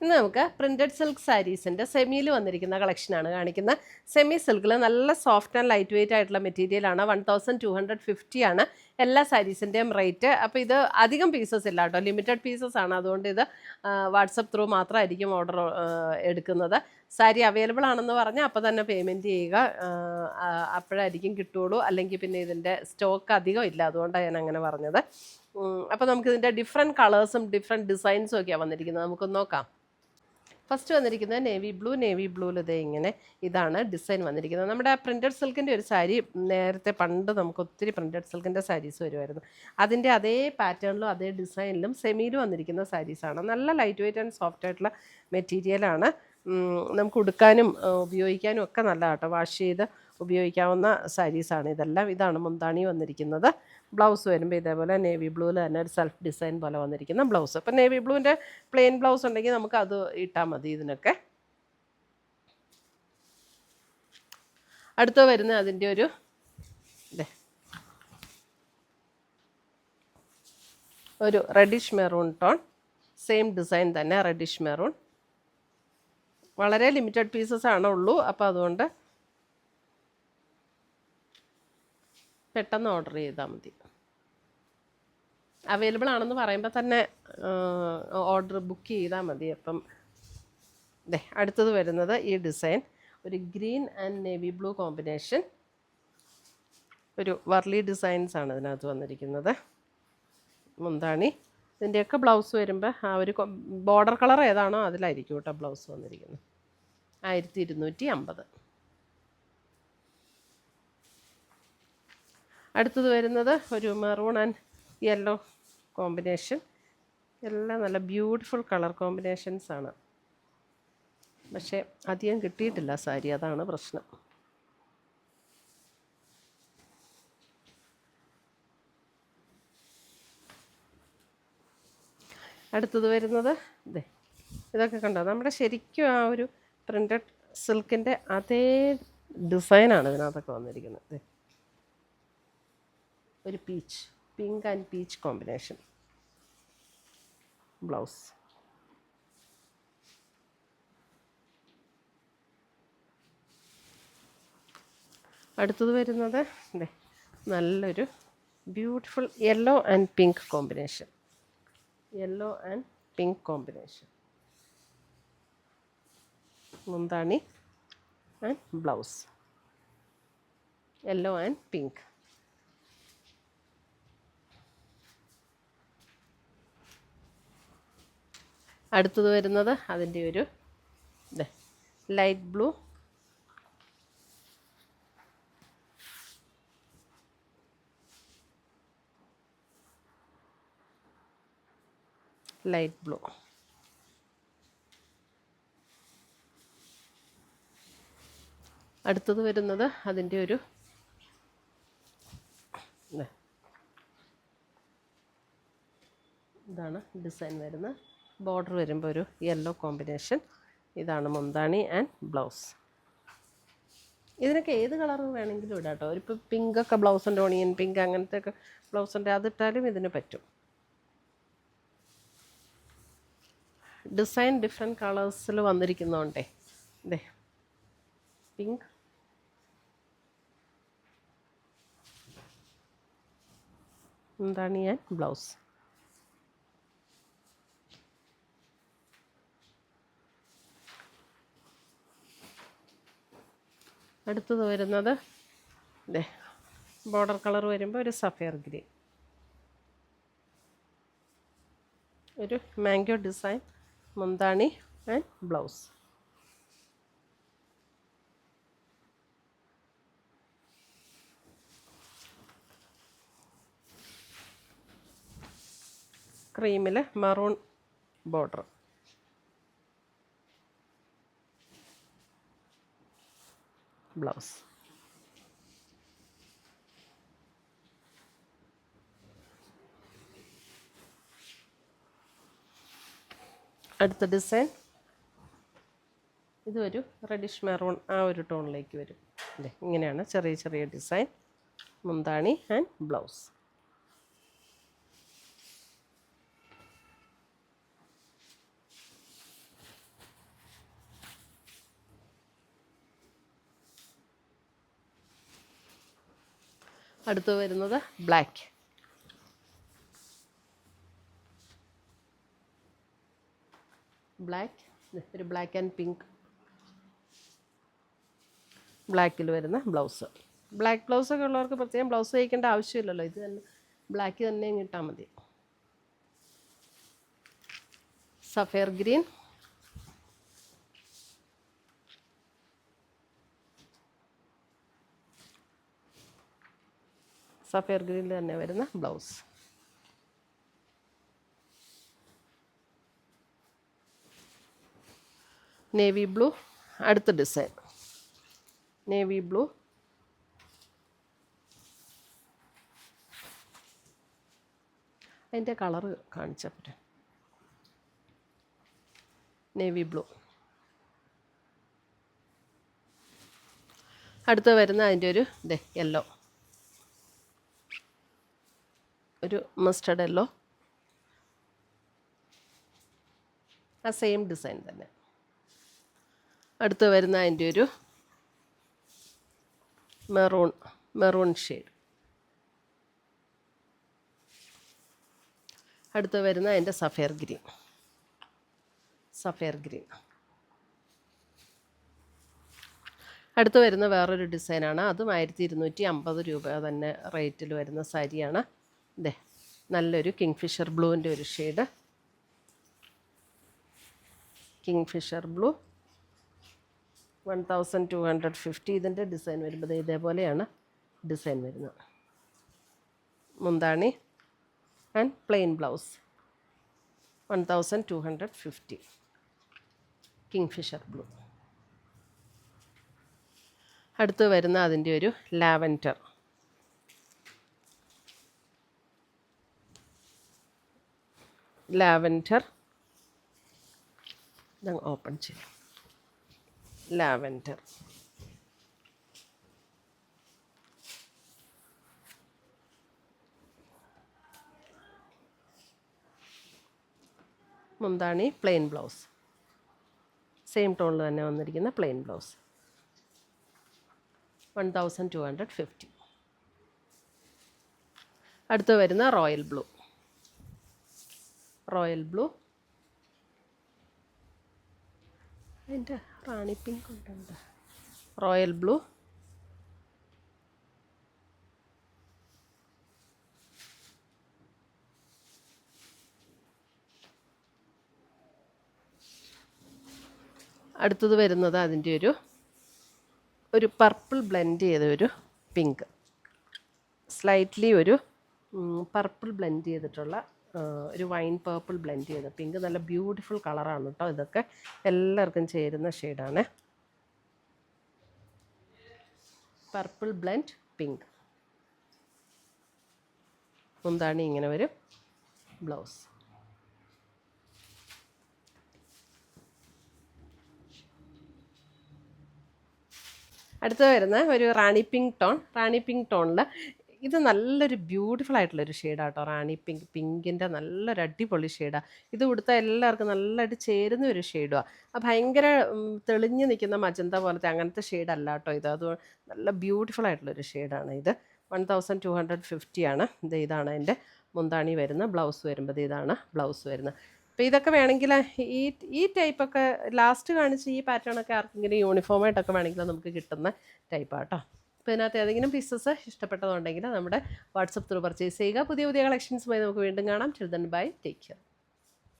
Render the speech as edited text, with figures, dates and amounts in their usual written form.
ഇന്ന് നമുക്ക് printed silk സാരീസിൻ്റെ സെമിയിൽ വന്നിരിക്കുന്ന കളക്ഷനാണ് കാണിക്കുന്നത്. സെമി സിൽക്കിൽ നല്ല സോഫ്റ്റ് ആൻഡ് ലൈറ്റ് വെയിറ്റ് ആയിട്ടുള്ള മെറ്റീരിയലാണ്. 1250 ആണ് എല്ലാ സാരീസിൻ്റെയും റേറ്റ്. അപ്പോൾ ഇത് അധികം പീസസ് ഇല്ല കേട്ടോ, ലിമിറ്റഡ് പീസസ് ആണ്. അതുകൊണ്ട് ഇത് വാട്സപ്പ് ത്രൂ മാത്രമായിരിക്കും ഓർഡർ എടുക്കുന്നത്. സാരി അവൈലബിൾ ആണെന്ന് പറഞ്ഞാൽ അപ്പോൾ തന്നെ പേയ്മെൻറ്റ് ചെയ്യുക, അപ്പോഴായിരിക്കും കിട്ടുള്ളൂ. അല്ലെങ്കിൽ പിന്നെ ഇതിൻ്റെ സ്റ്റോക്ക് അധികം ഇല്ല, അതുകൊണ്ടാണ് ഞാൻ അങ്ങനെ പറഞ്ഞത്. അപ്പോൾ നമുക്കിതിൻ്റെ ഡിഫറെൻറ്റ് കളേഴ്സും ഡിഫറെൻറ്റ് ഡിസൈൻസും ഒക്കെയാണ് വന്നിരിക്കുന്നത്. നമുക്കൊന്ന് നോക്കാം. ഫസ്റ്റ് വന്നിരിക്കുന്നത് നേവി ബ്ലൂവിൽ ഇങ്ങനെ ഇതാണ് ഡിസൈൻ വന്നിരിക്കുന്നത്. നമ്മുടെ പ്രിൻറ്റഡ് സിൽക്കിൻ്റെ ഒരു സാരി നേരത്തെ പണ്ട് നമുക്ക് ഒത്തിരി പ്രിൻറ്റഡ് സിൽക്കിൻ്റെ സാരീസ് വരുമായിരുന്നു. അതിൻ്റെ അതേ പാറ്റേണിലും അതേ ഡിസൈനിലും സെമിയിലും വന്നിരിക്കുന്ന സാരീസാണ്. നല്ല ലൈറ്റ് വെയിറ്റ് ആൻഡ് സോഫ്റ്റ് ആയിട്ടുള്ള മെറ്റീരിയലാണ്. നമുക്ക് ഉടുക്കാനും ഉപയോഗിക്കാനും ഒക്കെ നല്ല കേട്ടോ. വാഷ് ചെയ്ത് ഉപയോഗിക്കാവുന്ന സാരീസാണ് ഇതെല്ലാം. ഇതാണ് മുന്താണി വന്നിരിക്കുന്നത്. ബ്ലൗസ് വരുമ്പോൾ ഇതേപോലെ നേവി ബ്ലൂവിൽ തന്നെ ഒരു സെൽഫ് ഡിസൈൻ പോലെ വന്നിരിക്കുന്ന ബ്ലൗസ്. അപ്പം നേവി ബ്ലൂവിൻ്റെ പ്ലെയിൻ ബ്ലൗസ് ഉണ്ടെങ്കിൽ നമുക്ക് അത് ഇട്ടാൽ മതി ഇതിനൊക്കെ. അടുത്ത വരുന്ന അതിൻ്റെ ഒരു reddish maroon tone, same design തന്നെ റെഡിഷ് മെറൂൺ. വളരെ ലിമിറ്റഡ് പീസസ് ആണ് ഉള്ളൂ. അപ്പോൾ അതുകൊണ്ട് പെട്ടെന്ന് ഓർഡർ ചെയ്താൽ മതി. അവൈലബിൾ ആണെന്ന് പറയുമ്പോൾ തന്നെ ഓർഡർ ബുക്ക് ചെയ്താൽ മതി. അപ്പം അടുത്തത് വരുന്നത് ഈ ഡിസൈൻ, ഒരു green and navy blue combination. ഒരു വർലി ഡിസൈൻസ് ആണ് ഇതിനകത്ത് വന്നിരിക്കുന്നത്. മുന്താണി. ഇതിൻ്റെയൊക്കെ ബ്ലൗസ് വരുമ്പോൾ ആ ഒരു ബോർഡർ കളർ ഏതാണോ അതിലായിരിക്കും കേട്ടോ ബ്ലൗസ് വന്നിരിക്കുന്നത്. 1250. അടുത്തത് വരുന്നത് ഒരു മെറൂൺ ആൻഡ് യെല്ലോ കോമ്പിനേഷൻ. എല്ലാം നല്ല ബ്യൂട്ടിഫുൾ കളർ കോമ്പിനേഷൻസ് ആണ്. പക്ഷേ അധികം കിട്ടിയിട്ടില്ല സാരി, അതാണ് പ്രശ്നം. അടുത്തത് വരുന്നത് ഇതൊക്കെ കണ്ടോ, നമ്മുടെ ശരിക്കും ആ ഒരു പ്രിൻറ്റഡ് സിൽക്കിൻ്റെ അതേ ഡിസൈനാണ് ഇതിനകത്തൊക്കെ വന്നിരിക്കുന്നത്. ഒരു pink and peach combination blouse. അടുത്തത് വരുന്നത് നല്ലൊരു beautiful yellow and pink combination. മുന്താണി and blouse yellow and pink. അടുത്തത് വരുന്നത് അതിൻ്റെ ഒരു ലൈറ്റ് ബ്ലൂ, അടുത്തത് വരുന്നത് അതിൻ്റെ ഒരു ഇതാണ് ഡിസൈൻ വരുന്നത്. ബോർഡർ വരുമ്പോൾ ഒരു യെല്ലോ കോമ്പിനേഷൻ. ഇതാണ് മുന്താണി ആൻഡ് ബ്ലൗസ്. ഇതിനൊക്കെ ഏത് കളർ വേണമെങ്കിലും ഇടാം കേട്ടോ. ഇപ്പോൾ പിങ്കൊക്കെ ബ്ലൗസുണ്ട്, ഓണിയൻ പിങ്ക് അങ്ങനത്തെ ഒക്കെ ബ്ലൗസുണ്ട്, അതിട്ടാലും ഇതിന് പറ്റും. ഡിസൈൻ ഡിഫറെൻറ്റ് കളേഴ്സിൽ വന്നിരിക്കുന്നതുകൊണ്ടേ പിങ്ക്, മുന്താണി ആൻഡ് ബ്ലൗസ്. അടുത്തത് വരുന്നത് ബോർഡർ കളർ വരുമ്പോൾ ഒരു സഫയർ ഗ്രീൻ, ഒരു മാംഗോ ഡിസൈൻ, മുന്താണി ആൻഡ് ബ്ലൗസ്. ക്രീമിൽ മറൂൺ ബോർഡർ. ബ്ലൗസ്. അടുത്ത ഡിസൈൻ ഇതൊരു റെഡിഷ് മെറൂൺ ആ ഒരു ടോണിലേക്ക് വരും. ഇങ്ങനെയാണ് ചെറിയ ചെറിയ ഡിസൈൻ. മുന്താണി ആൻഡ് ബ്ലൗസ്. അടുത്ത് വരുന്നത് ബ്ലാക്ക്. ഒരു ബ്ലാക്ക് ആൻഡ് പിങ്ക്. ബ്ലാക്കിൽ വരുന്ന ബ്ലൗസ്. ബ്ലാക്ക് ബ്ലൗസൊക്കെ ഉള്ളവർക്ക് പ്രത്യേകം ബ്ലൗസ് തയ്ക്കേണ്ട ആവശ്യമില്ലല്ലോ, ഇത് തന്നെ ബ്ലാക്ക് തന്നെ ഇട്ടാൽ മതി. Sapphire green. സഫയർ ഗ്രീനിൽ തന്നെ വരുന്ന ബ്ലൗസ്. Navy blue. അടുത്ത ഡിസൈൻ നേവി ബ്ലൂ. അതിൻ്റെ കളറ് കാണിച്ചാൽ പറ്റും. Navy blue. അടുത്ത് വരുന്ന അതിൻ്റെ ഒരു യെല്ലോ, ഒരു മസ്റ്റർഡ് യെല്ലോ. ആ സെയിം ഡിസൈൻ തന്നെ. അടുത്ത് വരുന്ന അതിൻ്റെ ഒരു മെറൂൺ ഷെയ്ഡ്. അടുത്ത് വരുന്ന അതിൻ്റെ സഫയർ ഗ്രീൻ. അടുത്ത് വരുന്ന വേറൊരു ഡിസൈനാണ്. അതും 1250 രൂപ തന്നെ റേറ്റിൽ വരുന്ന സാരിയാണ്. നല്ലൊരു കിങ്ഫിഷർ ബ്ലൂവിൻ്റെ ഒരു ഷെയ്ഡ്. Kingfisher blue 1250. ഇതിൻ്റെ ഡിസൈൻ വരുമ്പോൾ ഇതേപോലെയാണ് ഡിസൈൻ വരുന്നത്. മുന്താണി and plain blouse 1250. Kingfisher blue. അടുത്ത് വരുന്ന അതിൻ്റെ ഒരു ലാവൻഡർ. ഇതങ്ങ് ഓപ്പൺ ചെയ്യാം. ലാവൻഡർ. മുന്താണി പ്ലെയിൻ ബ്ലൗസ്. സെയിം ടോണിൽ തന്നെ വന്നിരിക്കുന്ന പ്ലെയിൻ ബ്ലൗസ് 1250. അടുത്ത് വരുന്ന റോയൽ ബ്ലൂ. അതിൻ്റെ റാണി പിങ്ക് ഉണ്ട്. Royal blue. അടുത്തത് വരുന്നത് അതിൻ്റെ ഒരു പർപ്പിൾ ബ്ലെൻഡ് ചെയ്ത ഒരു പിങ്ക്. സ്ലൈറ്റ്ലി ഒരു പർപ്പിൾ ബ്ലെൻഡ് ചെയ്തിട്ടുള്ള ഒരു വൈൻ പേർപ്പിൾ ബ്ലെൻഡ് ചെയ്ത പിങ്ക്. നല്ല ബ്യൂട്ടിഫുൾ കളറാണ് കേട്ടോ. ഇതൊക്കെ എല്ലാവർക്കും ചേരുന്ന ഷെയ്ഡാണ്. Purple blend pink. മുന്താണി ഇങ്ങനെ വരും. ബ്ലൗസ്. അടുത്ത് വരുന്ന ഒരു റാണി പിങ്ക് ടോണിൽ ഇത് നല്ലൊരു ബ്യൂട്ടിഫുൾ ആയിട്ടുള്ളൊരു ഷെയ്ഡാണ് കേട്ടോ. റാണി പിങ്കിൻ്റെ നല്ലൊരു അടിപൊളി ഷെയ്ഡാണ്. ഇത് കൊടുത്താൽ എല്ലാവർക്കും നല്ലതായിട്ട് ചേരുന്ന ഒരു ഷെയ്ഡുമാണ്. ഭയങ്കര തെളിഞ്ഞ് നിൽക്കുന്ന മജന്ത പോലത്തെ അങ്ങനത്തെ ഷെയ്ഡല്ല കേട്ടോ ഇത്. അത് നല്ല ബ്യൂട്ടിഫുൾ ആയിട്ടുള്ളൊരു ഷെയ്ഡാണ് ഇത്. 1250 ആണ്. ഇതാണ് അതിൻ്റെ മുന്താണി വരുന്ന. ബ്ലൗസ് വരുമ്പോൾ ഇതാണ് ബ്ലൗസ് വരുന്നത്. അപ്പോൾ ഇതൊക്കെ വേണമെങ്കിൽ ഈ ടൈപ്പൊക്കെ ലാസ്റ്റ് കാണിച്ച് ഈ പാറ്റേണൊക്കെ ആർക്കെങ്കിലും യൂണിഫോമായിട്ടൊക്കെ വേണമെങ്കിൽ നമുക്ക് കിട്ടുന്ന ടൈപ്പാണ് കേട്ടോ. അപ്പോൾ ഇതിനകത്ത് ഏതെങ്കിലും പീസസ് ഇഷ്ടപ്പെട്ടതുണ്ടെങ്കിൽ നമ്മുടെ വാട്സപ്പ് ത്രൂ പർച്ചേസ് ചെയ്യുക. പുതിയ കളക്ഷൻസുമായി നമുക്ക് വീണ്ടും കാണാം. Children bye. Take care.